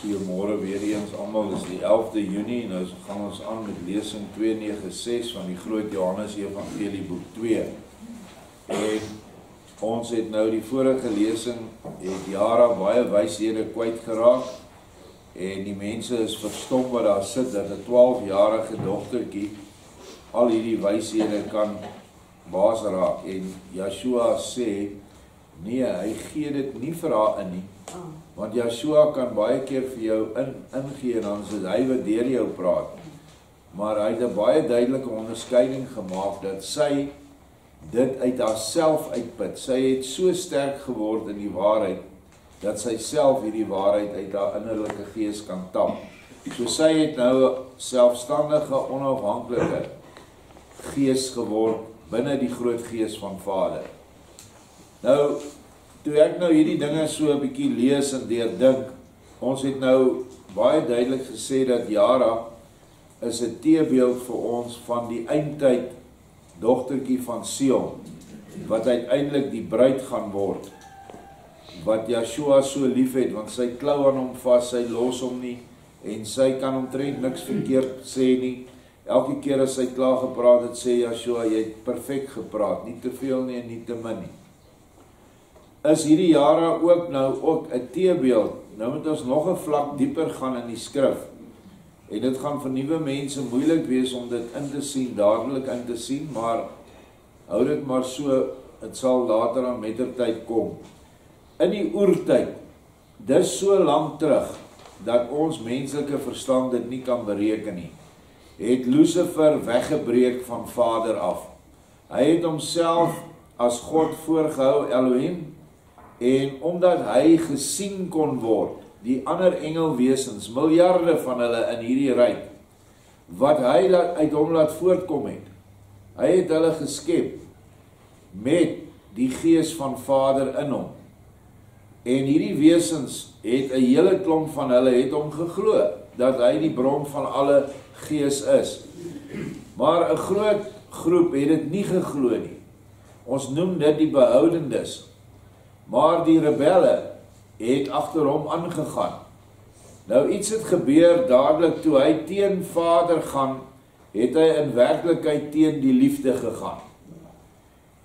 Goeiemôre weer eens almal, dis die 11de Junie, nou gaan ons aan met lesing 296 van die Groot Johannes Evangelie boek 2. En ons het nou die vorige lesing, het Jara baie wyshede kwyt geraak, en die mense is verstom wat daar sit, dat 'n 12-jarige dogtertjie al hierdie wyshede kan baas raak. En Yeshua sê, nee, hy gee dit nie vir haar in nie. Want Yeshua kan baie keer vir jou ingee, en dan is dit hy wat deur jou praat. Maar hy het 'n baie duidelike onderskeiding gemaak, dat sy dit uit haarself uitput. Sy het so sterk geword in die waarheid, dat sy self hierdie waarheid uit haar innerlike gees kan tap. So sy het nou 'n selfstandige, onafhanklike gees geword, binne die groot gees van Vader. Nou, toe ek nou hierdie dinge so 'n bietjie lees en deurdink, ons het nou baie duidelik gesê dat Jara is 'n teebeeld vir ons van die eindtyd dogtertjie van Sion, wat uiteindelik die bruid gaan word, wat Yeshua so lief het, want sy klou aan hom vas, sy los hom nie, en sy kan omtrent niks verkeerd sê nie. Elke keer as sy klaar gepraat het, sê Yeshua, jy het perfek gepraat, nie te veel nie en nie te min nie. Is hierdie Jara ook nou ook 'n teebeeld? Nou moet ons nog 'n vlak dieper gaan in die skrif. En dit gaan vir nuwe mense moeilik wees om dit in te sien, dadelik in te sien, maar hou dit maar so, dit sal later aan mettertyd kom. In die oertyd, dis so lank terug, dat ons menslike verstand dit nie kan bereken nie, het Lucifer weggebreek van Vader af. Hy het homself as God voorgehou, Elohim, en omdat hy gesien kon word, die ander engelwesens, miljarde van hulle in hierdie ryk, wat hy uit hom laat voortkom het, hy het hulle geskep, met die gees van Vader in hom. En hierdie wesens het 'n hele klomp van hulle het hom geglo, dat hy die bron van alle gees is. Maar 'n groot groep het dit nie geglo nie. Ons noem dit die behoudendes. Maar die rebelle het agter hom aangegaan. Nou iets het gebeur dadelik toe hy teen Vader gaan, het hy in werklikheid teen die liefde gegaan.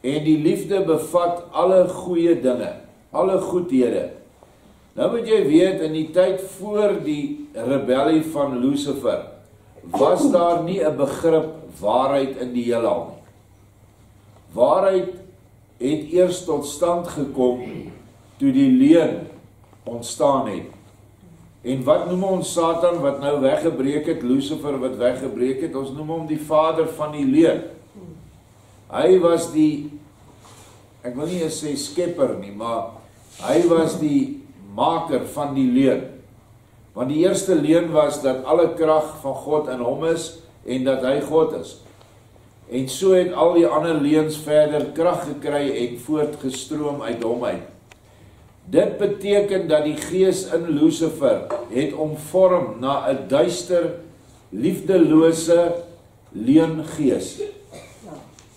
En die liefde bevat alle goeie dinge, alle goedhede. Nou moet jy weet, in die tyd voor die rebellie van Lucifer, was daar nie 'n begrip waarheid in die heelal nie. Waarheid het eers tot stand gekom, toe die leuen ontstaan het. En wat noem ons Satan, wat nou weggebreek het, Lucifer wat weggebreek het, ons noem hom die vader van die leuen. Hy was die, ek wil nie eens sê skepper nie, maar hy was die maker van die leuen. Want die eerste leuen was dat alle krag van God in hom is, en dat hy God is. En so het al die ander leuns verder krag gekry en voortgestroom uit hom uit. Dit beteken dat die gees in Lucifer het omvorm na 'n duister, liefdelose leungees.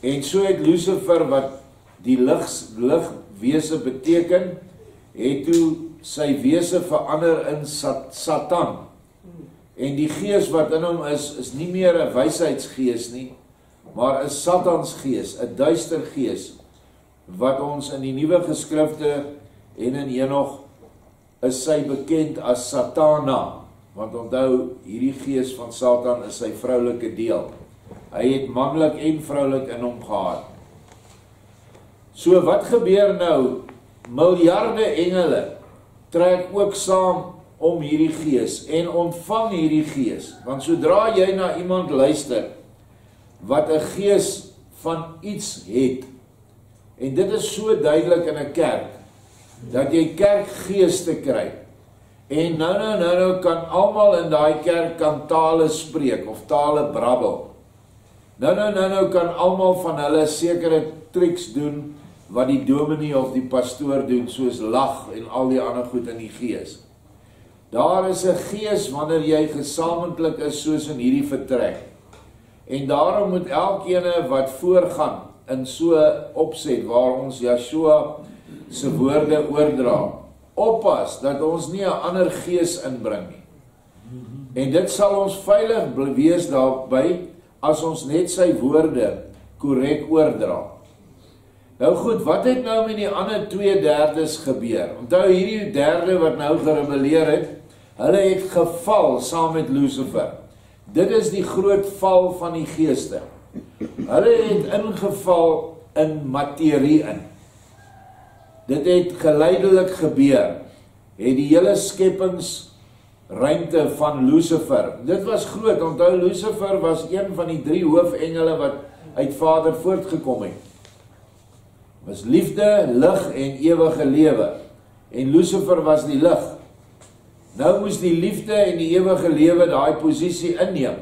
En so het Lucifer, wat die ligwese beteken, het toe sy wese verander in Satan. En die gees wat in hom is nie meer 'n wysheidsgees nie, maar 'n Satansgees, 'n duister gees, wat ons in die nuwe geskrifte en in Henog is sy bekend as Satana, want onthou, hierdie gees van Satan is sy vroulike deel. Hy het manlik en vroulik in hom gehad. So wat gebeur nou? Miljarde engele trek ook saam om hierdie gees en ontvang hierdie gees, want sodra jy na iemand luister wat 'n gees van iets het, en dit is so duidelik in 'n kerk, dat jy kerkgeeste kry, en nou kan almal in daai kerk kan tale spreek, of tale brabbel. Nou kan almal van hulle sekere triks doen, wat die dominee of die pastoor doen, soos lag en al die ander goed in die gees. Daar is 'n gees wanneer jy gesamentlik is, soos in hierdie vertrek. En daarom moet elkeen wat voorgaan in so opset, waar ons Yeshua se woorde oordra, oppas dat ons nie 'n ander gees inbring nie. En dit sal ons veilig wees daarby as ons net sy woorde korrek oordra. Nou goed, wat het nou met die ander 2/3 gebeur? Onthou hierdie derde wat nou gerebelleer het, hulle het geval saam met Lucifer. Dit is die groot val van die geeste. Hulle het ingeval in materie in. Dit het geleidelik gebeur. Het die hele skepingsruimte van Lucifer. Dit was groot. Onthou, Lucifer was een van die 3 hoofengele wat uit Vader voortgekom het. Was liefde, lig en ewige lewe. En Lucifer was die lig. Nou moes die liefde en die ewige lewe daai posisie inneem.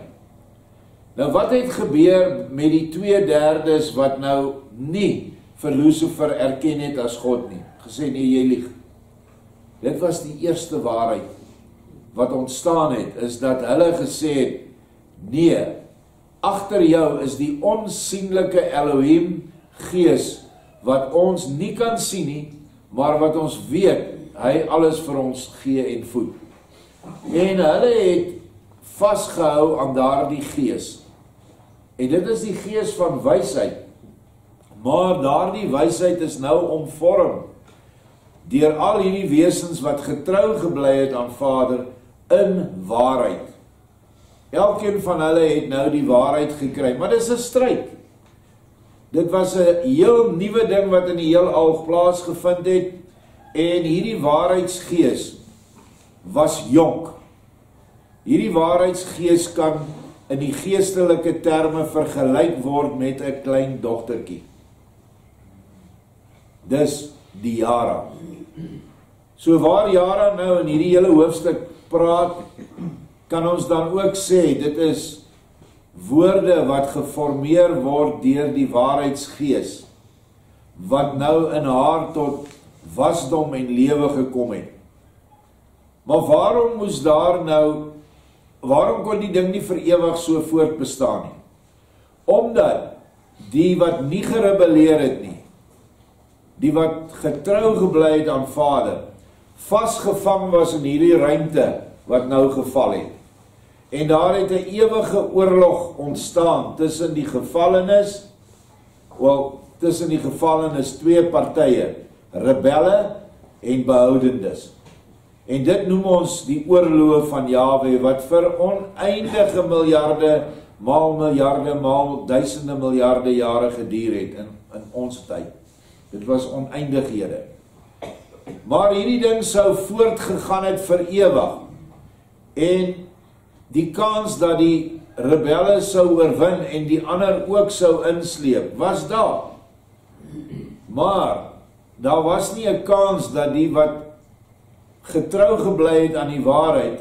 Nou wat het gebeur met die 2/3 wat nou nie vir Lucifer erken het as God nie? Gesê nee, jy lieg. Dit was die eerste waarheid wat ontstaan het, is dat hulle gesê het, nee, agter jou is die onsienlike Elohim gees, wat ons nie kan sien nie, maar wat ons weet, hy alles vir ons gee en voed. En hulle het vasgehou aan daardie gees. En dit is die gees van wysheid. Maar daardie wysheid is nou omvorm deur al hierdie wesens wat getrou gebly het aan Vader in waarheid. Elkeen van hulle het nou die waarheid gekry, maar dit is 'n stryd. Dit was 'n heel nuwe ding wat in die heelal plaasgevind het, en hierdie waarheidsgees was jonk. Hierdie waarheidsgees kan in die geestelike terme vergelyk word met 'n klein dogtertjie. Dis die Yara. So waar Yara nou in hierdie hele hoofstuk praat, kan ons dan ook sê, dit is woorde wat geformeer word deur die waarheidsgees, wat nou in haar tot wasdom en lewe gekom het. Maar waarom moes daar nou, waarom kon die ding nie vir ewig so voortbestaan nie? Omdat die wat nie gerebelleer het nie, die wat getrou gebly het aan Vader, vasgevang was in hierdie ruimte wat nou geval het. En daar het 'n ewige oorlog ontstaan tussen die gevallenes, tussen die gevallenes 2 partye, rebelle en behoudendes. En dit noem ons die oorloë van Jahwe, wat vir oneindige miljarde maal duisende miljarde jare geduur het in ons tyd. Dit was oneindighede. Maar hierdie ding sou voortgegaan het vir ewig. En die kans dat die rebelle sou oorwin en die ander ook sou insleep, was daar. Maar daar was nie 'n kans dat die wat getrou gebly het aan die waarheid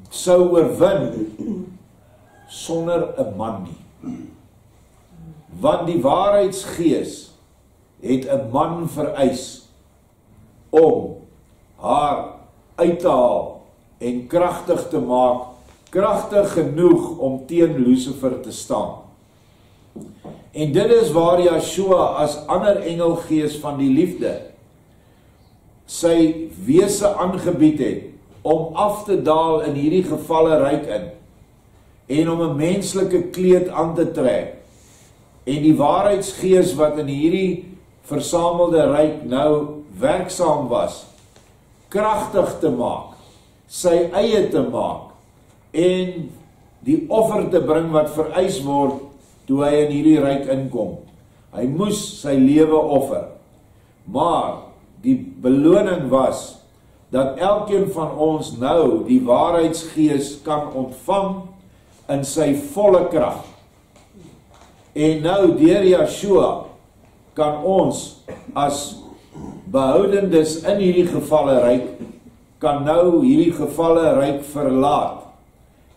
sou oorwin sonder 'n man nie. Want die waarheidsgees het 'n man vereis om haar uit te haal en kragtig te maak, kragtig genoeg om teen Lucifer te staan. En dit is waar Yeshua as ander engelgees van die liefde sy wese aangebied het om af te daal in hierdie gevalle ryk in en om 'n menslike kleed aan te trek en die waarheidsgees wat in hierdie versamelde ryk nou werksaam was, kragtig te maak, sy eie te maak en die offer te bring wat vereis word toe hy in hierdie ryk inkom. Hy moes sy lewe offer. Maar die beloning was dat elkeen van ons nou die waarheidsgees kan ontvang in sy volle krag. En nou deur Yeshua kan ons as behoudendes in hierdie gevalle ryk, kan nou hierdie gevalle ryk verlaat.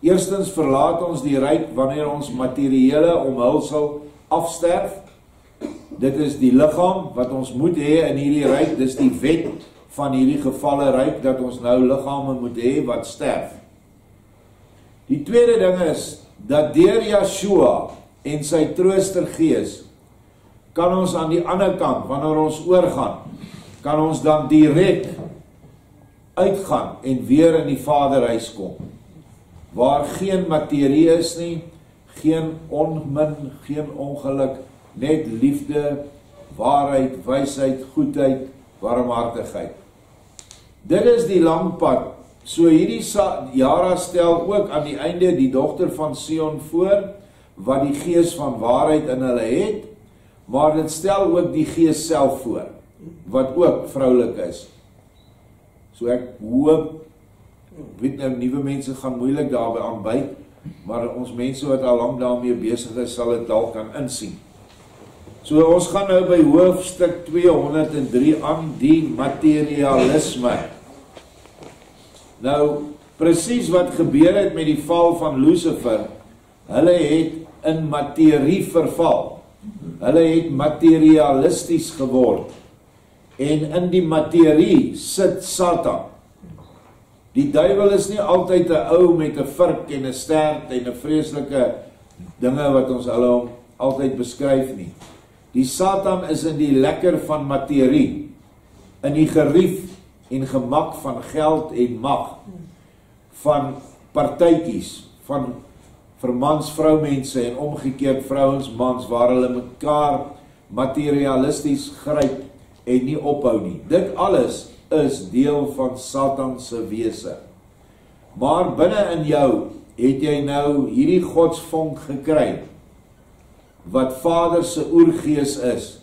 Eerstens verlaat ons die ryk wanneer ons materiële omhulsel afsterf. Dit is die liggaam wat ons moet hê in hierdie ryk, dis die wet van hierdie gevalle ryk, dat ons nou liggame moet hê wat sterf. Die tweede ding is, dat deur Yeshua en sy troostergees, kan ons aan die ander kant, wanneer ons oorgaan, kan ons dan direk uitgaan en weer in die Vaderhuis kom, waar geen materie is nie, geen onmin, geen ongeluk, net liefde, waarheid, wysheid, goedheid, warmhartigheid. Dit is die lang pad. So hierdie Jara stel ook aan die einde die dogter van Sion voor, wat die gees van waarheid in hulle het, maar dit stel ook die gees self voor, wat ook vroulik is. So ek hoop, weet nou, nuwe mense gaan moeilik daarby aanbyt, maar ons mense wat al lang daarmee besig is, sal dit dalk kan insien. So ons gaan nou by hoofstuk 203 aan, die materialisme. Nou, presies wat gebeur het met die val van Lucifer, hulle het in materie verval. Hulle het materialisties geword. En in die materie sit Satan. Die duiwel is nie altyd 'n ou met 'n vurk en 'n stert en 'n vreeslike dinge wat ons hulle altyd beskryf nie. Die Satan is in die lekker van materie, in die gerief en gemak van geld en mag, van partytjies, van vir mans vroumense en omgekeerd vrouens mans, waar hulle mekaar materialisties gryp en nie ophou nie. Dit alles is deel van Satan se wese. Maar binne in jou het jy nou hierdie godsvonk gekry, wat Vader se oergees is,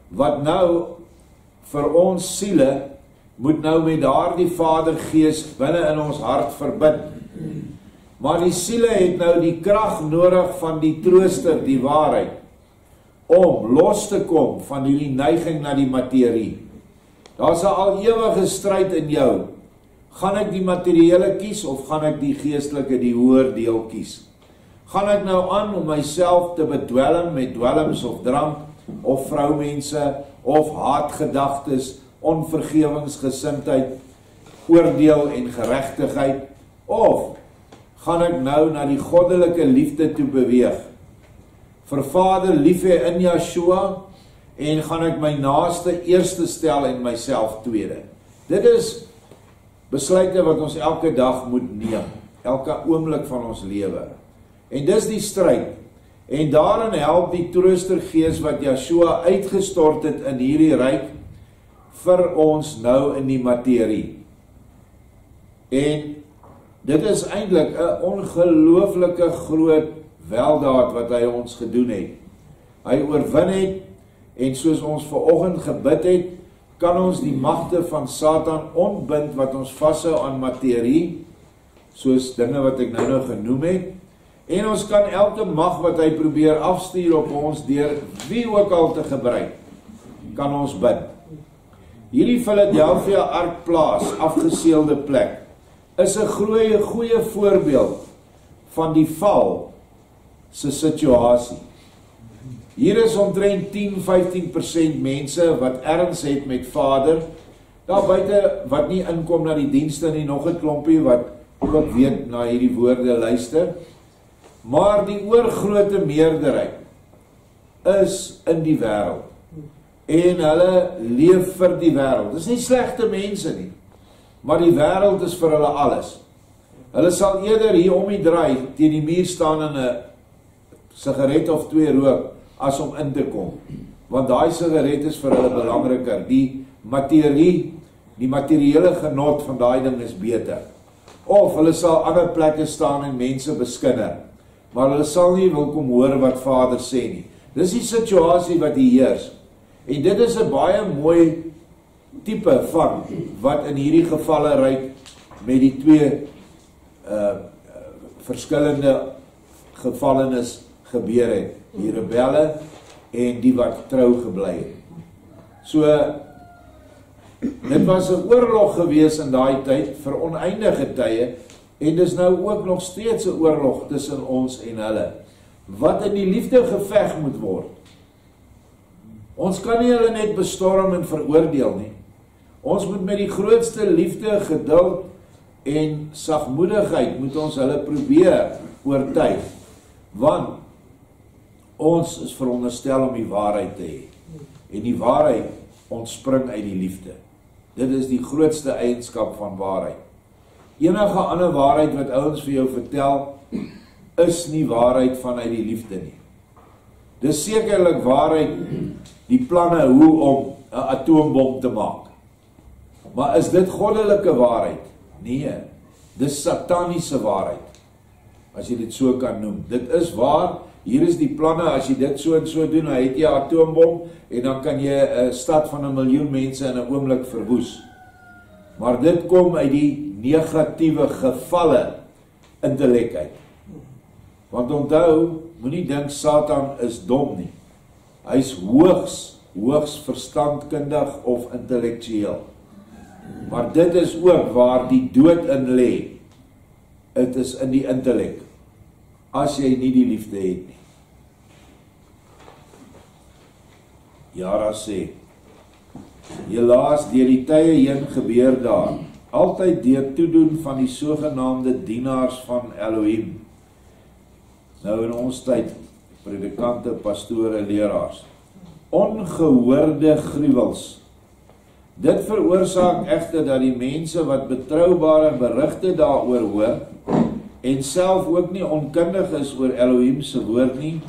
wat nou vir ons siele moet nou met daardie Vadergees binne in ons hart verbind. Maar die siele het nou die krag nodig van die trooster, die waarheid, om los te kom van hierdie neiging na die materie. Daar's 'n al ewige stryd in jou. Gaan ek die materiële kies of gaan ek die geestelike, die hoër deel kies? Gaan ek nou aan om myself te bedwelm met dwelms of drank, of vroumense, of haatgedagtes, onvergewingsgesindheid, oordeel en geregtigheid, of gaan ek nou na die goddelike liefde toe beweeg, vir Vader lief hê in Yeshua, en gaan ek my naaste eerste stel en myself tweede. Dit is besluite wat ons elke dag moet neem, elke oomblik van ons lewe. En dis die stryd, en daarin help die troostergees wat Yeshua uitgestort het in hierdie ryk, vir ons nou in die materie. En dit is eintlik 'n ongelooflike groot weldaad wat hy ons gedoen het. Hy oorwin het, en soos ons vanoggend gebid het, kan ons die magte van Satan ontbind wat ons vashou aan materie, soos dinge wat ek nou genoem het, en ons kan elke mag wat hy probeer afstuur op ons deur wie ook al te gebruik, kan ons bid. Hierdie Philadelphia Arkplaas, afgeseelde plek, is 'n goeie voorbeeld van die val se situasie. Hier is omtrent 10-15% mense wat erns het met Vader, daar buite wat nie inkom na die dienste nie, nog 'n klompie wat ook weet na hierdie woorde luister, maar die oorgrote meerderheid is in die wêreld, en hulle leef vir die wêreld. Dis nie slegte mense nie, maar die wêreld is vir hulle alles. Hulle sal eerder hier om die draai teen die muur staan en 'n sigaret of 2 rook, as om in te kom, want daai sigaret is vir hulle belangriker. Die materie, die materiële genot van daai ding is beter. Of hulle sal ander plekke staan en mense beskinder, maar hulle sal nie wil kom hoor wat Vader sê nie. Dis die situasie wat hier heers. En dit is 'n baie mooi tipe van wat in hierdie gevalle ryk met die twee verskillende gevallenes gebeur het. Die rebelle en die wat trou gebly het. So, dit was 'n oorlog gewees in daai tyd, vir oneindige tye, en dis nou ook nog steeds 'n oorlog tussen ons en hulle, wat in die liefde geveg moet word. Ons kan nie hulle net bestorm en veroordeel nie. Ons moet met die grootste liefde, geduld en sagmoedigheid moet ons hulle probeer oortuig, want ons is veronderstel om die waarheid te hê, en die waarheid ontspring uit die liefde. Dit is die grootste eienskap van waarheid. Enige ander waarheid wat ouens vir jou vertel, is nie waarheid vanuit die liefde nie. Dis sekerlik waarheid, die planne hoe om 'n atoombom te maak. Maar is dit goddelike waarheid? Nee, dis sataniese waarheid, as jy dit so kan noem. Dit is waar, hier is die planne, as jy dit so en so doen, dan het jy 'n atoombom, en dan kan jy 'n stad van 1 miljoen mense in 'n oomblik verwoes. Maar dit kom uit die negatiewe gevalle intellek uit. Want onthou, moenie dink Satan is dom nie. Hy's hoogs verstandkundig of intellektueel. Maar dit is ook waar die dood in lê. Dit is in die intellek. As jy nie die liefde het nie. Jara sê, helaas deur die tye heen gebeur daar, altyd deur toedoen van die sogenaamde dienaars van Elohim. Nou in ons tyd, predikante, pastore, leraars, ongehoorde gruwels. Dit veroorsaak egter dat die mense wat betroubare berigte daaroor hoor, en self ook nie onkundig is oor Elohim se woord nie,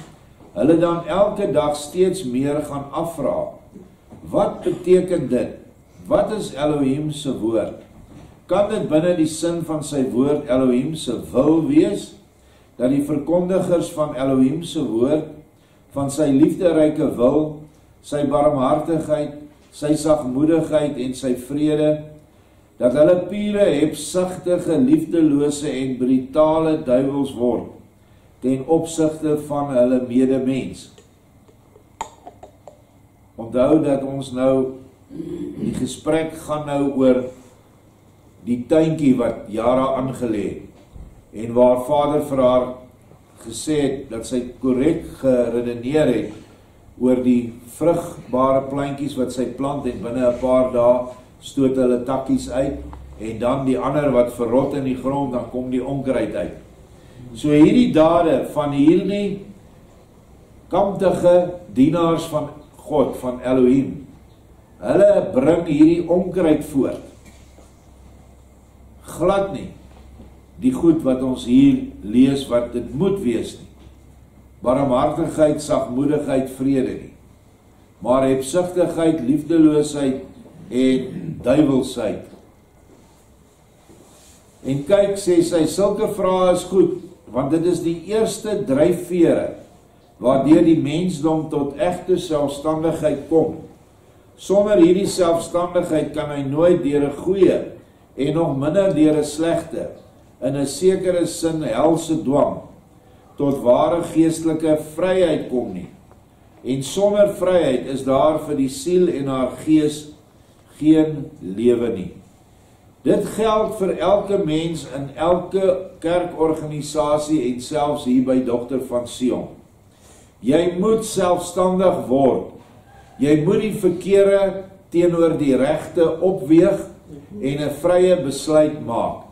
hulle dan elke dag steeds meer gaan afvra. Wat beteken dit? Wat is Elohim se woord? Kan dit binne die sin van sy woord Elohim se wil wees, dat die verkondigers van Elohim se woord, van sy liefderyke wil, sy barmhartigheid, sy sagmoedigheid en sy vrede, dat hulle pure, hebsugtige, liefdelose en brutale duiwels word, ten opsigte van hulle medemens. Onthou dat ons nou, die gesprek gaan nou oor die tuintjie wat Jara aangelê het, en waar Vader vir haar gesê het, dat sy korrek geredeneer het, oor die vrugbare plantjies wat sy plant, en binne 'n paar dae stoot hulle takkies uit, en dan die ander wat verrot in die grond, dan kom die onkruid uit. So hierdie dade van hierdie kamptige dienaars van God, van Elohim, hulle bring hierdie onkruid voort. Glad nie die goed wat ons hier lees wat dit moet wees nie. Barmhartigheid, sagmoedigheid, vrede nie. Maar hebsugtigheid, liefdeloosheid en duiwelsheid. En kyk, sê sy, sulke vrae is goed, want dit is die eerste dryfvere waardeur die mensdom tot egte selfstandigheid kom. Sonder hierdie selfstandigheid kan hy nooit deur 'n goeie en nog minder deur 'n slegte, in 'n sekere sin helse dwang, tot ware geestelike vryheid kom nie. En sonder vryheid is daar vir die siel en haar gees geen lewe nie. Dit geld vir elke mens in elke kerkorganisasie en selfs hier by Dogter van Sion. Jy moet selfstandig word. Jy moet die verkeerde teenoor die regte opweeg en 'n vrye besluit maak.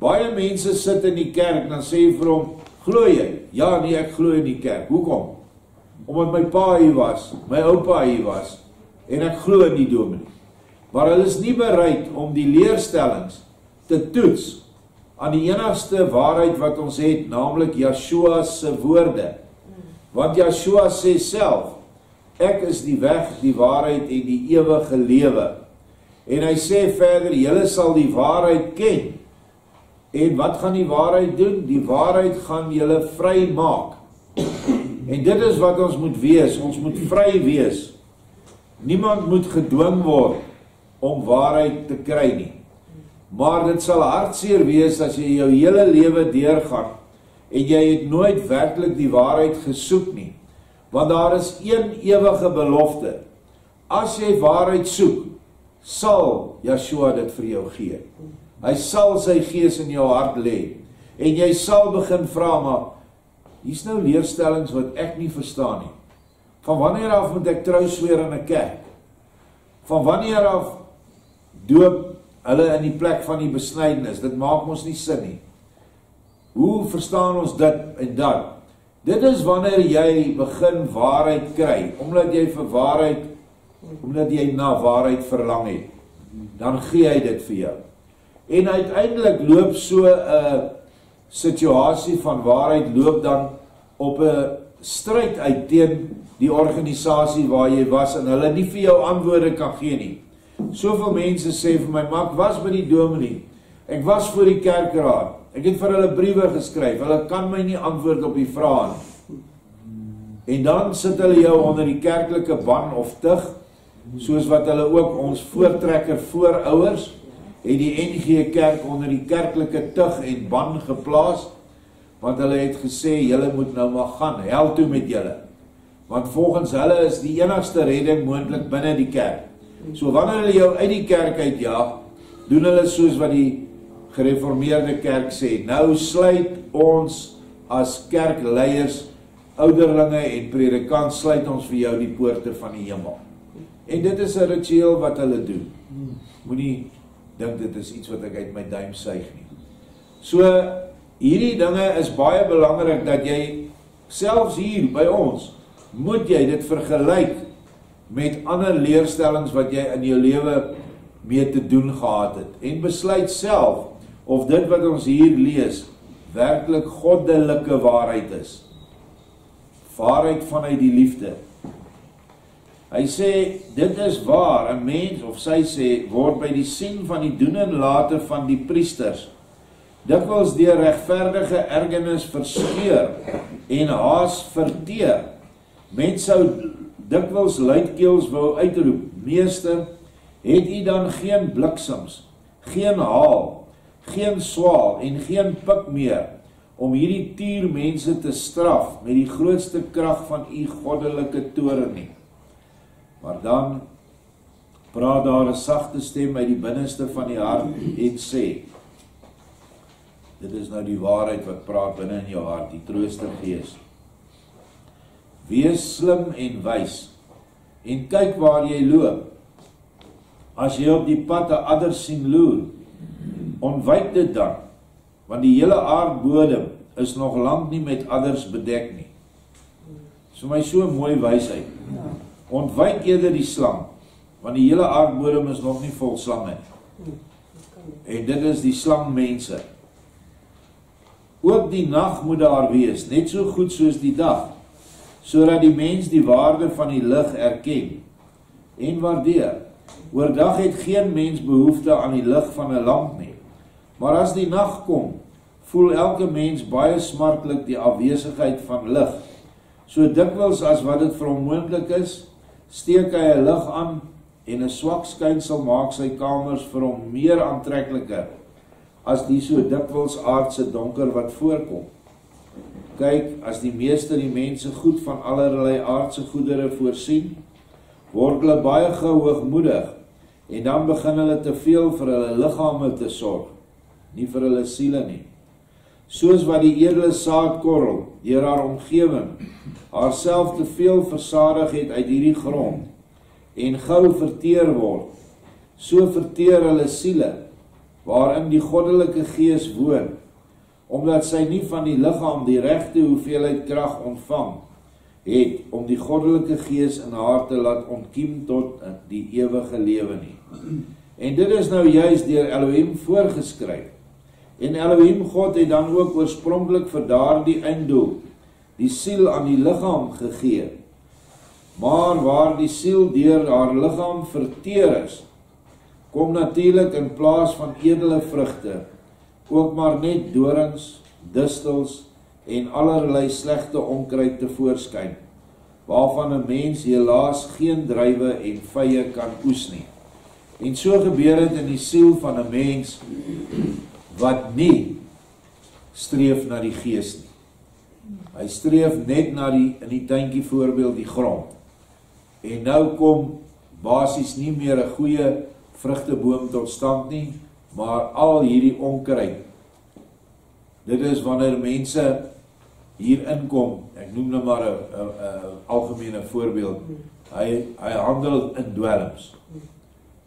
Baie mense sit in die kerk, dan sê jy vir hom, glo jy? Ja, nee, ek glo in die kerk. Hoekom? Omdat my pa hier was, my oupa hier was, en ek glo in die dominee. Maar hulle is nie bereid om die leerstellings te toets aan die enigste waarheid wat ons het, naamlik Yeshua se woorde. Want Yeshua sê self, ek is die weg, die waarheid en die ewige lewe. En hy sê verder, julle sal die waarheid ken. En wat gaan die waarheid doen? Die waarheid gaan julle vry maak. En dit is wat ons moet wees, ons moet vry wees. Niemand moet gedwing word om waarheid te kry nie. Maar dit sal hartseer wees as jy jou hele lewe deurgaan en jy het nooit werklik die waarheid gesoek nie. Want daar is een ewige belofte. As jy waarheid soek, sal Yeshua dit vir jou gee. Hy sal sy gees in jou hart lê. En jy sal begin vra, maar hier's nou leerstellings wat ek nie verstaan nie. Van wanneer af moet ek trou sweer in 'n kerk? Van wanneer af doop hulle in die plek van die besnydenis? Dit maak ons nie sin nie. Hoe verstaan ons dit en dat? Dit is wanneer jy begin waarheid kry, omdat jy vir waarheid omdat jy na waarheid verlang het. Dan gee hy dit vir jou. En uiteindelik loop so 'n situasie van waarheid loop dan op 'n stryd uit teen die organisasie waar jy was en hulle nie vir jou antwoorde kan gee nie. Soveel mense sê vir my, maar ek was by die dominee, ek was voor die kerkraad, ek het vir hulle briewe geskryf, hulle kan my nie antwoord op die vrae nie. En dan sit hulle jou onder die kerklike ban of tug, soos wat hulle ook ons voortrekker voorouers, het die NG Kerk onder die kerklike tug en ban geplaas, want hulle het gesê, julle moet nou maar gaan, hel toe met julle. Want volgens hulle is die enigste redding moontlik binne die kerk. So wanneer hulle jou uit die kerk uitjaag, doen hulle soos wat die gereformeerde kerk sê, nou sluit ons as kerkleiers, ouderlinge en predikant, sluit ons vir jou die poorte van die hemel. En dit is 'n ritueel wat hulle doen. Moenie dink dit is iets wat ek uit my duim suig nie. So, hierdie dinge is baie belangrik dat jy, selfs hier by ons, moet jy dit vergelyk met ander leerstellings wat jy in jou lewe mee te doen gehad het. En besluit self of dit wat ons hier lees werklik goddelike waarheid is. Waarheid vanuit die liefde. Hy sê, dit is waar, 'n mens, of sy sê, word by die sien van die doen en late van die priesters, dikwels deur regverdige ergernis verskeur en haas verteer. Mens sou dikwels luidkeels wou uitroep, meester, het u dan geen bliksems, geen haal, geen swaal en geen pik meer, om hierdie tier mense te straf met die grootste krag van u goddelike toorn nie. Maar dan praat daar 'n sagte stem uit die binneste van die hart en sê, dit is nou die waarheid wat praat binne in jou hart, die Troostergees. Wees slim en wys, en kyk waar jy loop. As jy op die pad 'n adder sien loer, ontwyk dit dan, want die hele aardbodem is nog lank nie met adders bedek nie. So my so mooi wysheid. Ontwyk eerder die slang, want die hele aardbodem is nog nie vol slange nie. En dit is die slangmense. Ook die nag moet daar wees, net so goed soos die dag, sodat die mens die waarde van die lig erken en waardeer. Oordag het geen mens behoefte aan die lig van 'n lamp nie, maar as die nag kom, voel elke mens baie smartlik die afwesigheid van lig. So dikwels as wat dit vir hom moontlik is, steek hy 'n lig aan en 'n swak skynsel maak sy kamers vir hom meer aantrekliker as die so dikwels aardse donker wat voorkom. Kyk, as die meester die mense goed van allerlei aardse goedere voorsien, word hulle baie gou hoogmoedig en dan begin hulle te veel vir hulle liggame te sorg, nie vir hulle siele nie. Soos wat die edele saadkorrel deur haar omgewing haarself te veel versadig het uit hierdie grond en gou verteer word, so verteer hulle siele waarin die goddelike gees woon, omdat sy nie van die liggaam die regte hoeveelheid krag ontvang het om die goddelike gees in haar te laat ontkiem tot die ewige lewe nie. En dit is nou juist deur Elohim voorgeskryf. En Elohim God het dan ook oorspronklik vir daardie einddoel die siel aan die liggaam gegee. Maar waar die siel deur haar liggaam verteer is, kom natuurlik in plaas van edele vrugte ook maar net dorings, distels en allerlei slegte onkruid tevoorskyn, waarvan 'n mens helaas geen druiwe en vye kan oes nie. En so gebeur dit in die siel van 'n mens wat nie streef na die gees nie. Hy streef net na in die tuintjie voorbeeld die grond. En nou kom basies nie meer 'n goeie vrugteboom tot stand nie, maar al hierdie onkruid. Dit is wanneer mense hier inkom, ek noem nou maar 'n algemene voorbeeld, hy handel in dwelms.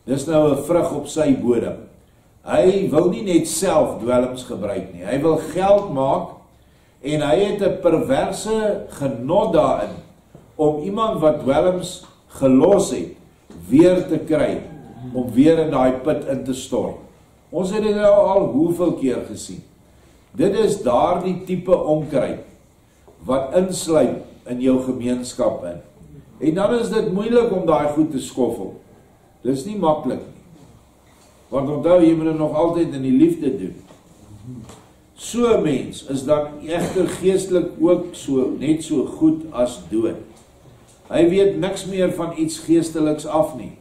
Dis nou 'n vrug op sy bodem. Hy wil nie net self dwelms gebruik nie, hy wil geld maak en hy het 'n perverse genot daarin om iemand wat dwelms gelos het, weer te kry, om weer in daai put in te stort. Ons het dit nou al hoeveel keer gesien. Dit is daardie tipe onkruid, wat insluip in jou gemeenskap in. En dan is dit moeilik om daai goed te skoffel. Dit is nie maklik nie. Want onthou, jy moet dit nog altyd in die liefde doen. So 'n mens is dan egter geestelik ook net so goed as dood. Hy weet niks meer van iets geesteliks af nie.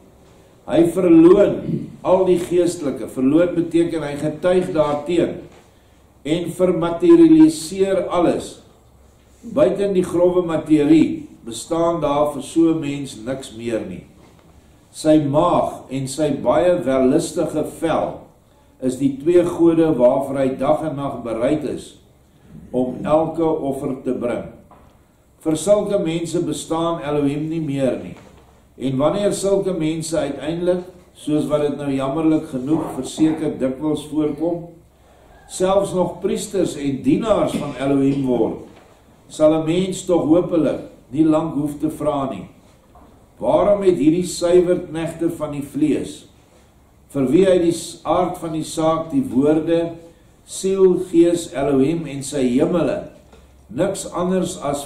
Hy verloon al die geestelike. Verloon beteken hy getuig daarteen en vermaterialiseer alles. Buiten die grove materie bestaan daar vir so 'n mens niks meer nie. Sy maag en sy baie wellustige vel is die twee gode waarvoor hy dag en nag bereid is om elke offer te bring. Vir sulke mense bestaan Elohim nie meer nie. En wanneer sulke mense uiteindelik, soos wat dit nou jammerlik genoeg verseker dikwels voorkom, selfs nog priesters en dienaars van Elohim word, sal 'n mens tog hopelik nie lank hoef te vra nie. Waarom het hierdie suiwerknegte van die vlees, vir wie hy die aard van die saak, die woorde, siel, gees, Elohim en sy hemele, niks anders as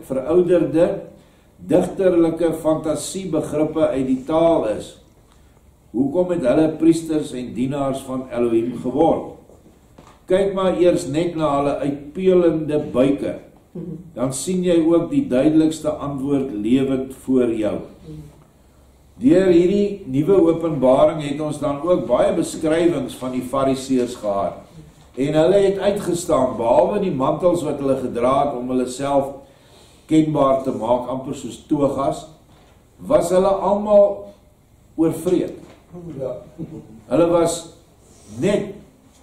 verouderde, digterlike fantasiebegrippe uit die taal is, hoekom het hulle priesters en dienaars van Elohim geword? Kyk maar eers net na hulle uitpelende buike, dan sien jy ook die duidelikste antwoord lewend voor jou. Deur hierdie nuwe openbaring het ons dan ook baie beskrywings van die fariseërs gehad. En hulle het uitgestaan, behalwe die mantels wat hulle gedra het om hulle self kenbaar te maak, amper soos togas, was hulle almal oorvreed. Hulle was net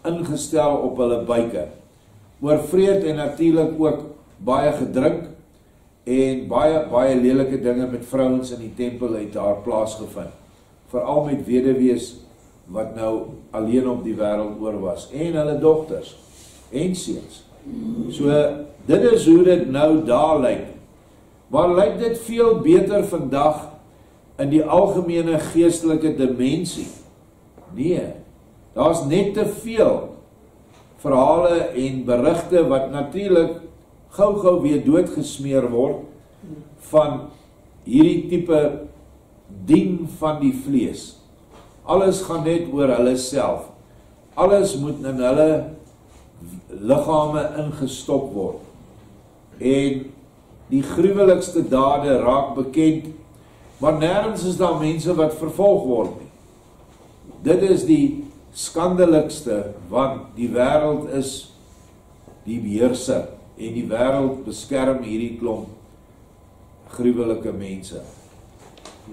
ingestel op hulle buike. Oorvreed en natuurlik ook baie gedrink en baie lelike dinge met vrouens in die tempel het daar plaasgevind. Veral met weduwees wat nou alleen op die wêreld oor was, en hulle dogters en seuns. So dit is hoe dit nou daar lyk. Maar lyk dit veel beter vandag in die algemene geestelike dimensie? Nee, daar's net te veel verhale en berigte wat natuurlik gou weer doodgesmeer word van hierdie tipe dien van die vlees. Alles gaan net oor hulle self. Alles moet in hulle liggame ingestop word. En die gruwelikste dade raak bekend, maar nêrens is daar mense wat vervolg word nie. Dit is die skandelikste, want die wêreld is die beheerser en die wêreld beskerm hierdie klomp gruwelike mense.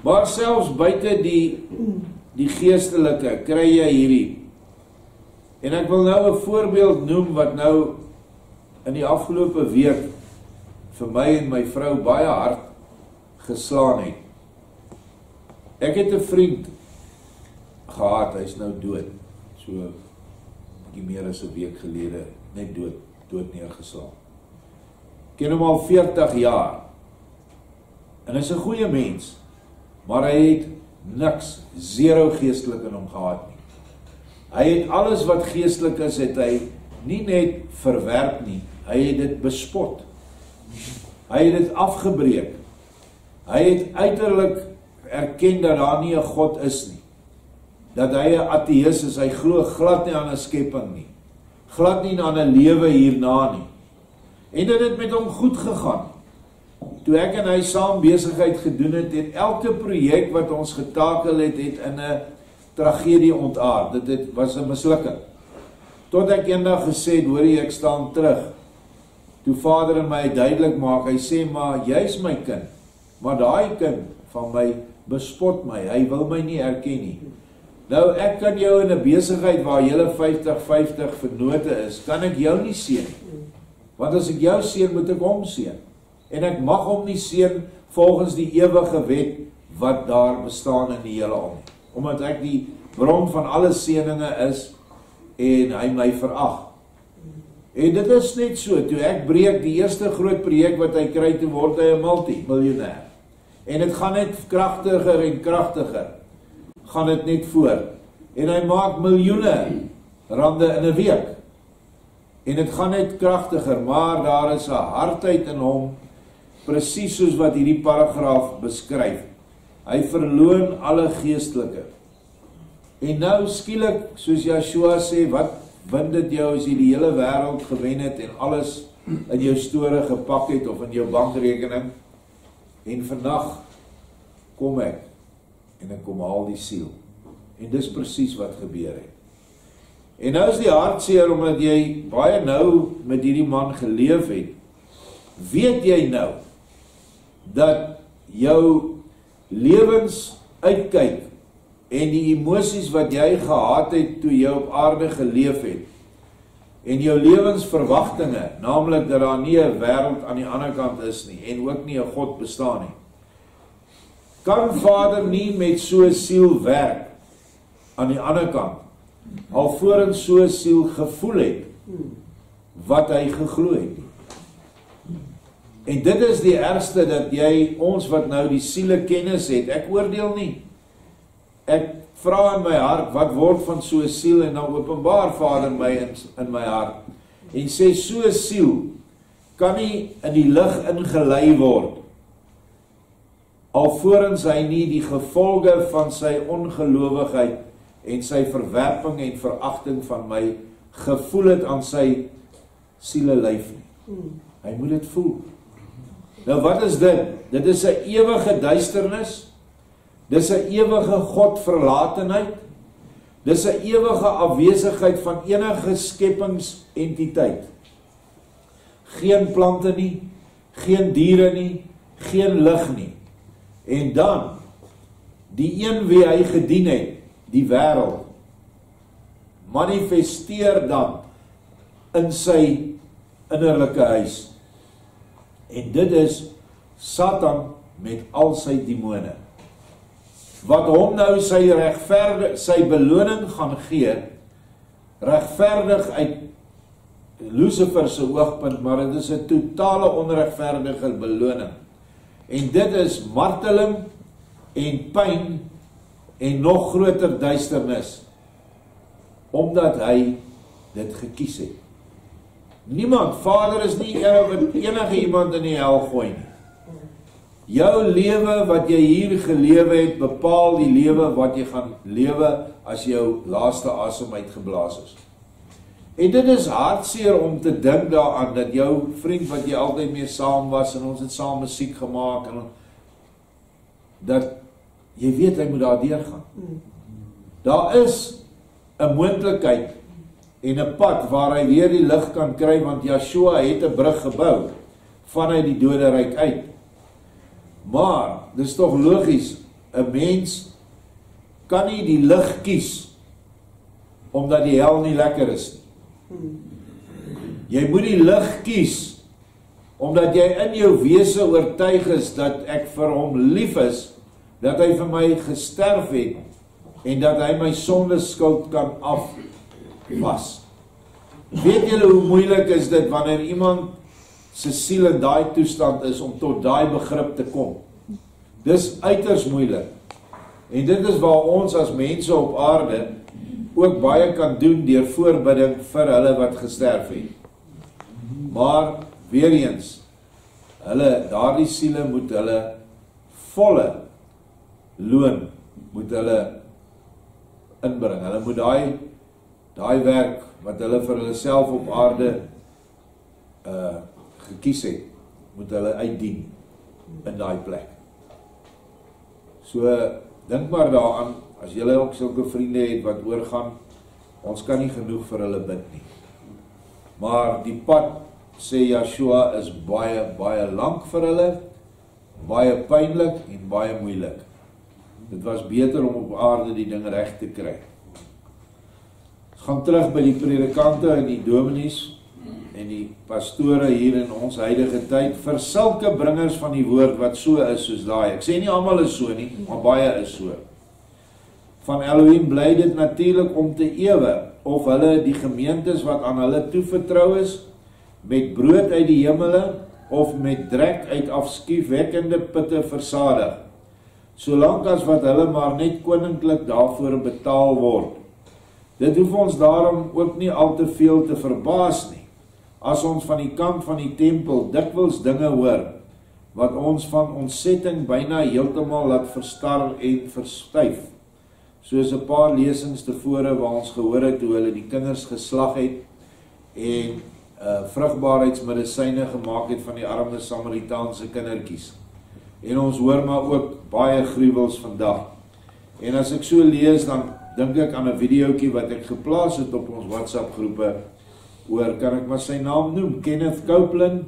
Maar selfs buite die geestelike kry jy hierdie. En ek wil nou 'n voorbeeld noem wat nou in die afgelope week vir my en my vrou baie hard geslaan het. Ek het 'n vriend gehad, hy's nou dood. So 'n bietjie meer as 'n week gelede net dood neergeslaan. Ek ken hom al 40 jaar. En hy's 'n goeie mens, maar hy het niks, zero geestelik in hom gehad nie. Hy het alles wat geestelik is, het hy nie net verwerp nie, hy het dit bespot. Hy het dit afgebreek. Hy het uiterlik erken dat daar nie 'n God is nie. Dat hy 'n ateïs is, hy glo glad nie aan 'n skepping nie. Glad nie aan 'n lewe hierna nie. En dit het met hom goed gegaan. Toe ek en hy saam besigheid gedoen het, het elke projek wat ons getakel het in 'n tragedie ontaard. Dit was 'n mislukking. Tot ek eendag gesê het, hoorie, ek staan terug. Toe Vader in my duidelik maak, hy sê, maar jy's my kind. Maar daai kind van my bespot my, hy wil my nie erken nie. Nou, ek kan jou in 'n besigheid waar julle 50-50 vennote is, kan ek jou nie seën. Want as ek jou seën, moet ek hom seën. En ek mag hom nie seën volgens die ewige wet wat daar bestaan in die hele om. Omdat ek die bron van alle seëninge is en hy my verag. En dit is net so, toe ek breek die eerste groot projek wat hy kry, toe word hy 'n multimiljonair. En dit gaan net kragtiger en kragtiger. Gaan dit net voort. En hy maak miljoene rande in 'n week. En dit gaan net kragtiger, maar daar is 'n hardheid in hom, presies soos wat hierdie paragraaf beskryf. Hy verloon alle geestelike. En nou skielik, soos Joshua sê, wat win dit jou as jy die hele wêreld gewen het en alles in jou store gepak het of in jou bankrekening? En vandag kom ek en ek kom haal die siel. En dis presies wat gebeur het. En nou is die hartseer omdat jy baie nou met hierdie man geleef het. Weet jy nou dat jou lewensuitkyk en die emosies wat jy gehad het toe jy op aarde geleef het en jou lewensverwagtinge, naamlik dat daar nie 'n wêreld aan die ander kant is nie en ook nie 'n God bestaan nie. Kan Vader nie met so 'n siel werk aan die ander kant alvorens so 'n siel gevoel het wat hy geglo het? En dit is die ergste, dat jy, ons wat nou die siele kennis het, ek oordeel nie. Ek vra in my hart, wat word van so 'n siel, en dan openbaar Vader my in my hart, en sê so 'n siel kan nie in die lig ingelei word, alvorens hy nie die gevolge van sy ongelowigheid en sy verwerping en veragting van my gevoel het aan sy sielelyf nie. Hy moet dit voel. Nou wat is dit? Dit is 'n ewige duisternis. Dis 'n ewige Godverlatenheid. Dis 'n ewige afwesigheid van enige skepingsentiteit. Geen plante nie, geen diere nie, geen lig nie. En dan, die een wie hy gedien het, die wêreld, manifesteer dan in sy innerlike huis. En dit is Satan met al sy demone. Wat hom nou sy beloning gaan gee, regverdig uit Lucifer se oogpunt, maar dit is 'n totale onregverdige beloning. En dit is marteling en pyn en nog groter duisternis, omdat hy dit gekies het. Niemand, Vader is nie enige iemand in die hel gooi nie. Jou lewe wat jy hier gelewe het, bepaal die lewe wat jy gaan lewe as jou laaste asem uitgeblaas is. En dit is hartseer om te dink daaraan, dat jou vriend wat jy altyd mee saam was, en ons het saam musiek gemaak, en dat jy weet hy moet daar deurgaan. Daar is 'n moontlikheid en 'n pad waar hy weer die lig kan kry, want Joshua het 'n brug gebou vanuit die doderyk uit. Maar, dis tog logies, 'n mens kan nie die lig kies omdat die hel nie lekker is nie. Jy moet die lig kies omdat jy in jou wese oortuig is dat ek vir hom lief is, dat hy vir my gesterf het en dat hy my sondeskuld kan afwas. Weet julle hoe moeilik is dit wanneer iemand se siel in daai toestand is om tot daai begrip te kom? Dis uiters moeilik. En dit is waar ons as mense op aarde ook baie kan doen deur voorbidding vir hulle wat gesterf het. Maar weer eens, daardie siele moet hulle volle loon moet hulle inbring. Hulle moet daai werk wat hulle vir hulle self op aarde gekies het, moet hulle uitdien in daai plek. So, dink maar daaraan, as julle ook sulke vriende het wat oorgaan, ons kan nie genoeg vir hulle bid nie. Maar die pad, sê Joshua, is baie, baie lank vir hulle, baie pynlik en baie moeilik. Dit was beter om op aarde die ding reg te kry. Ons gaan terug by die predikante en die dominees en die pastore hier in ons huidige tyd, vir sulke bringers van die woord wat so is soos daai. Ek sê nie almal is so nie, maar baie is so. Van Elohim bly dit natuurlik om te ewe, of hulle die gemeentes wat aan hulle toevertrou is, met brood uit die hemele, of met drek uit afskuwwekkende putte versadig. solank as wat hulle maar net koninklik daarvoor betaal word. Dit hoef ons daarom ook nie al te veel te verbaas nie, as ons van die kant van die tempel dikwels dinge hoor, wat ons van ontsetting byna heeltemal laat verstar en verstyf, soos 'n paar lesings tevore waar ons gehoor het hoe hulle die kinders geslag het en vrugbaarheidsmedisyne gemaak het van die arme Samaritaanse kindertjies. En ons hoor maar ook baie gruwels vandag. En as ek so lees, dan dink ek aan 'n videoetjie wat ek geplaas het op ons WhatsApp groepe oor, kan ek maar sy naam noem, Kenneth Copeland,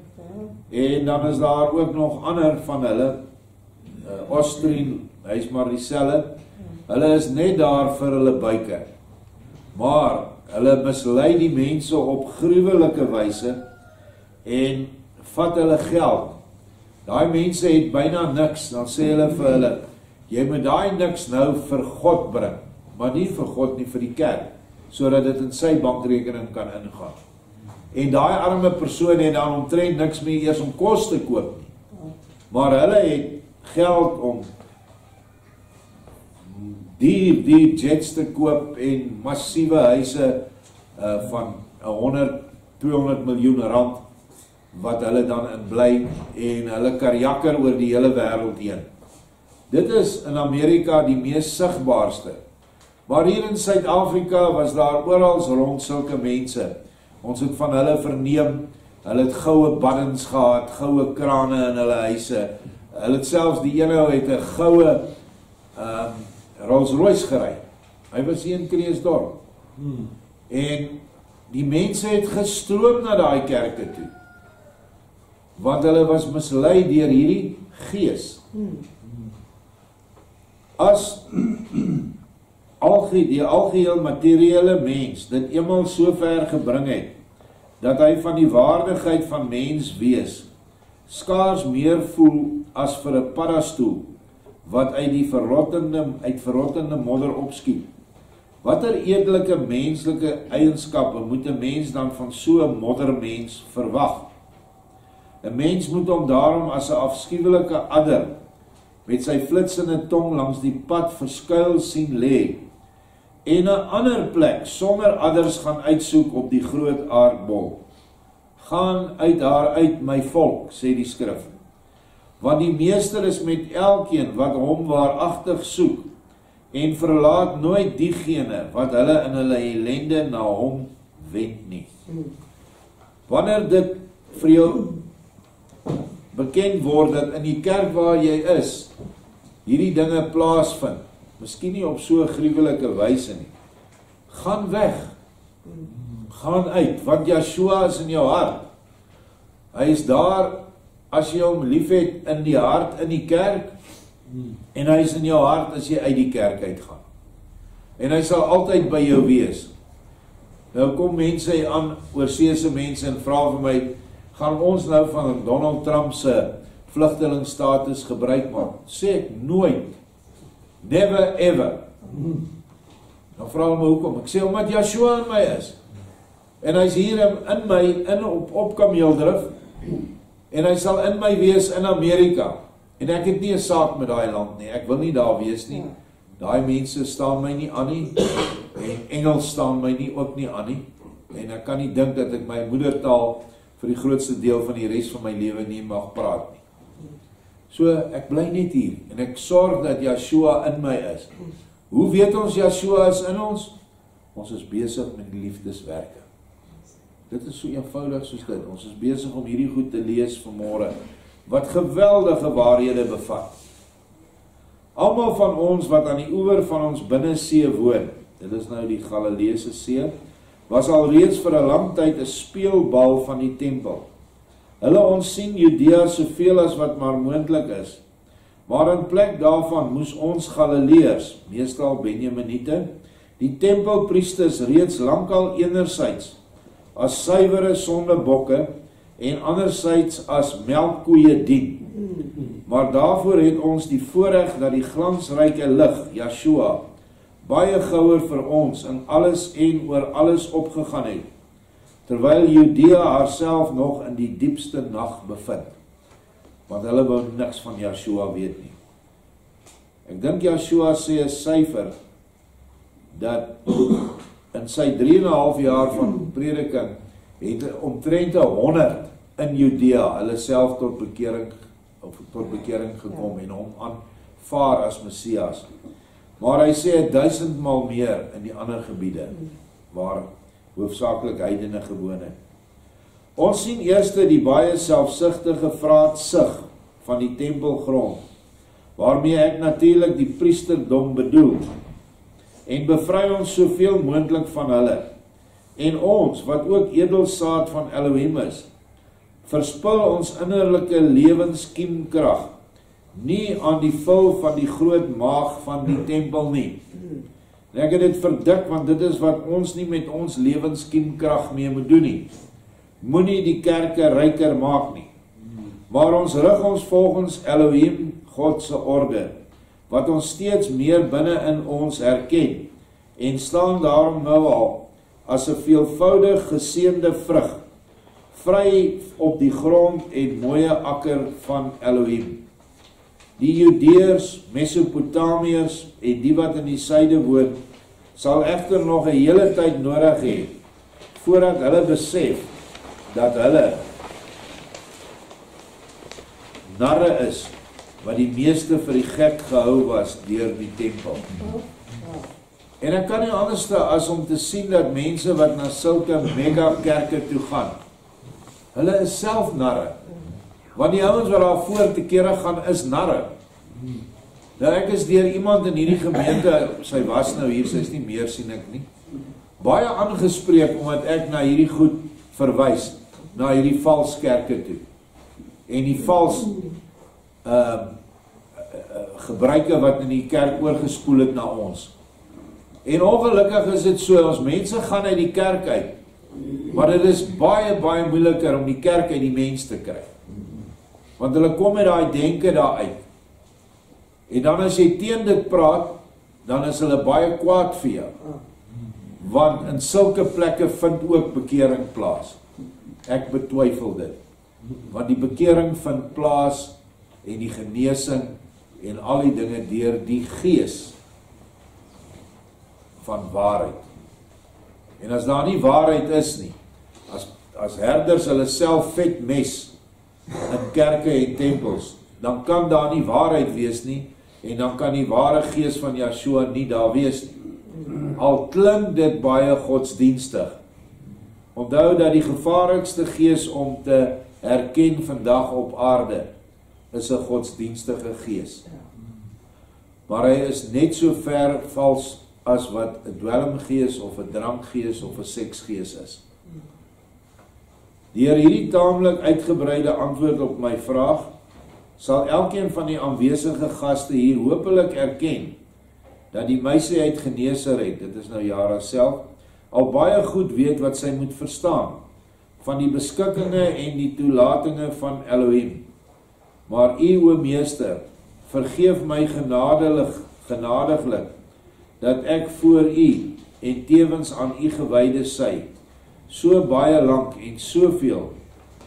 en dan is daar ook nog ander van hulle, Austrian, hy is maar dieselfde. Hulle is net daar vir hulle buike, maar hulle mislei die mense op gruwelike wyse en vat hulle geld. Daai mense het byna niks, dan sê hulle vir hulle, jy moet daai niks nou vir God bring, maar nie vir God nie, vir die kerk, sodat dit in sy bankrekening kan ingaan. En daai arme persoon het dan omtrent niks meer eers om kos te koop nie. Maar hulle het geld om die jets te koop en massiewe huise van 100-200 miljoen rand wat hulle dan in bly en hulle karjakker oor die hele wêreld heen. Dit is in Amerika die mees sigbaarste. Maar hier in Suid-Afrika was daar oral rond sulke mense. Ons het van hulle verneem, hulle het goue baddens gehad, goue krane in hulle huise. Hulle het selfs, die ene het 'n goue Rolls Royce gery. Hy was hier in Kreeusdorp. En die mense het gestroom na daai kerke toe, want hulle was mislei deur hierdie gees. As die algeheel materiële mens dit eenmaal so ver gebring het, dat hy van die waardigheid van mens wees, skaars meer voel as vir 'n paddastoel, wat uit die verrottende modder opskiet. Watter edelike menslike eienskappe moet 'n mens dan van so 'n moddermens verwag? 'n Mens moet hom daarom as 'n afskuwelike adder met sy flitsende tong langs die pad verskuil sien lê, en 'n ander plek sonder adders gaan uitsoek op die groot aardbol. Gaan uit daar uit, my volk, sê die skrif, want die meester is met elkeen wat hom waaragtig soek, en verlaat nooit diegene wat hulle in hulle ellende na hom wend nie. Wanneer dit vir jou bekend word dat in die kerk waar jy is, hierdie dinge plaasvind, miskien nie op so 'n gruwelike wyse nie, gaan weg, gaan uit, want Yeshua is in jou hart. Hy is daar as jy hom liefhet in die hart in die kerk, en hy is in jou hart as jy uit die kerk uitgaan. En hy sal altyd by jou wees. Nou kom mense aan, oorseese mense, en vra vir my, gaan ons nou van Donald Trump se vlugtelingstatus gebruik maak? Sê ek nooit. Never ever. Dan vra hulle my hoekom? Ek sê omdat Yeshua in my is. En hy's hier in my, op kameeldrif, en hy sal in my wees in Amerika. En ek het nie 'n saak met daai land nie. Ek wil nie daar wees nie. Daai mense staan my nie aan nie. En Engels staan my nie ook nie aan nie. En ek kan nie dink dat ek my moedertaal vir die grootste deel van die res van my lewe nie mag praat nie. So ek bly net hier en ek sorg dat Yeshua in my is. Hoe weet ons Yeshua is in ons? Ons is besig met die liefdeswerke. Dit is so eenvoudig soos dit. Ons is besig om hierdie goed te lees vanmôre, wat geweldige waarhede bevat. Almal van ons wat aan die oewer van ons binnesee woon, dit is nou die Galileese see, was alreeds vir 'n lang tyd 'n speelbal van die tempel. Hulle ontsien Judea soveel as wat maar moontlik is, maar in plek daarvan moes ons Galileërs, meestal Benjaminite, die tempelpriesters reeds lankal enerzijds as suiwere sondebokke en anderzijds as melkkoeie dien. Maar daarvoor het ons die voorreg dat die glansryke lig, Yeshua, baie gouer vir ons in alles en oor alles opgegaan het, terwyl Judea haarself nog in die diepste nag bevind, want hulle wou niks van Yeshua weet nie. Ek dink Joshua sê 'n syfer dat in sy 3,5 jaar van prediking het omtrent 100 in Judea hulle self tot bekering gekom en hom aanvaar as Messias. Maar hy sê 1000 maal meer in die ander gebiede waar hoofsaaklik heidene gewoon het. Ons sien eers die baie selfsugtige vraatsug van die tempelgrond, waarmee ek natuurlik die priesterdom bedoel, en bevry ons soveel moontlik van hulle. En ons, wat ook edelsaad van Elohim is, verspil ons innerlike lewenskiemkrag nie aan die vul van die groot maag van die tempel nie. En ek het dit verdik, want dit is wat ons nie met ons lewenskiemkrag mee moet doen nie. Moenie die kerke ryker maak nie. Maar ons rig ons volgens Elohim, God se orde, wat ons steeds meer binne in ons herken, en staan daarom nou al as 'n veelvoudig geseënde vrug, vry op die grond en mooie akker van Elohim. Die Judeërs, Mesopotamiërs en die wat in die suide woon, sal egter nog 'n hele tyd nodig hê, voordat hulle besef dat hulle narre is, wat die meeste vir die gek gehou was deur die tempel. En ek kan nie anders as om te sien dat mense wat na sulke mega kerke toe gaan, hulle is self narre. Want die ouens wat daar voor te kere gaan is narre. Nou ek is deur iemand in hierdie gemeente, sy was nou hier, sy is nie meer sien ek nie, baie aangespreek omdat ek na hierdie goed verwys, na hierdie vals kerke toe. En die vals gebruike wat in die kerk oorgespoel het na ons. En ongelukkig is dit so, ons mense gaan uit die kerk uit, maar dit is baie, baie moeiliker om die kerk uit die mens te kry. Want hulle kom met daai denke daar uit. En dan as jy teen dit praat, dan is hulle baie kwaad vir jou. Want in sulke plekke vind ook bekering plaas. Ek betwyfel dit. Want die bekering vind plaas en die genesing en al die dinge deur die gees van waarheid. En as daar nie waarheid is nie, as herders hulle self vet mes in kerke en tempels, dan kan daar nie waarheid wees nie, en dan kan die ware gees van Joshua nie daar wees nie. Al klink dit baie godsdienstig. Onthou dat die gevaarlikste gees om te herken vandag op aarde is 'n godsdienstige gees. Maar hy is net so ver vals as wat 'n dwelmgees of 'n drankgees of 'n seksgees is. Deur hierdie taamlik uitgebreide antwoord op my vraag, sal elkeen van die aanwesige gaste hier hopelik erken dat die meisie uit Genesaret, dit is nou Jara self, al baie goed weet wat sy moet verstaan van die beskikkinge en die toelatinge van Elohim. Maar u, o meester, vergeef my genadiglik dat ek voor u en tevens aan u gewyde sy so baie lank en soveel,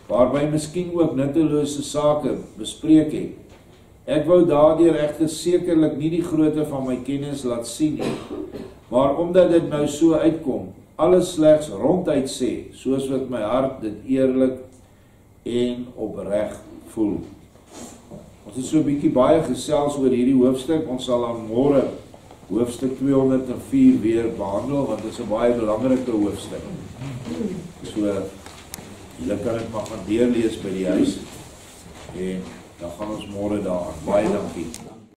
waarby miskien ook nuttelose sake bespreek het. Ek wou daardeur egter sekerlik nie die grootte van my kennis laat sien nie, maar omdat dit nou so uitkom, alles slegs ronduit sê, soos wat my hart dit eerlik en opreg voel. Ons het so 'n bietjie baie gesels oor hierdie hoofstuk, ons sal dan môre hoofstuk 204 weer behandel, want dit is 'n baie belangrike hoofstuk. So, julle kan dit maar gaan deurlees by die huis, en dan gaan ons môre daaraan. Baie dankie.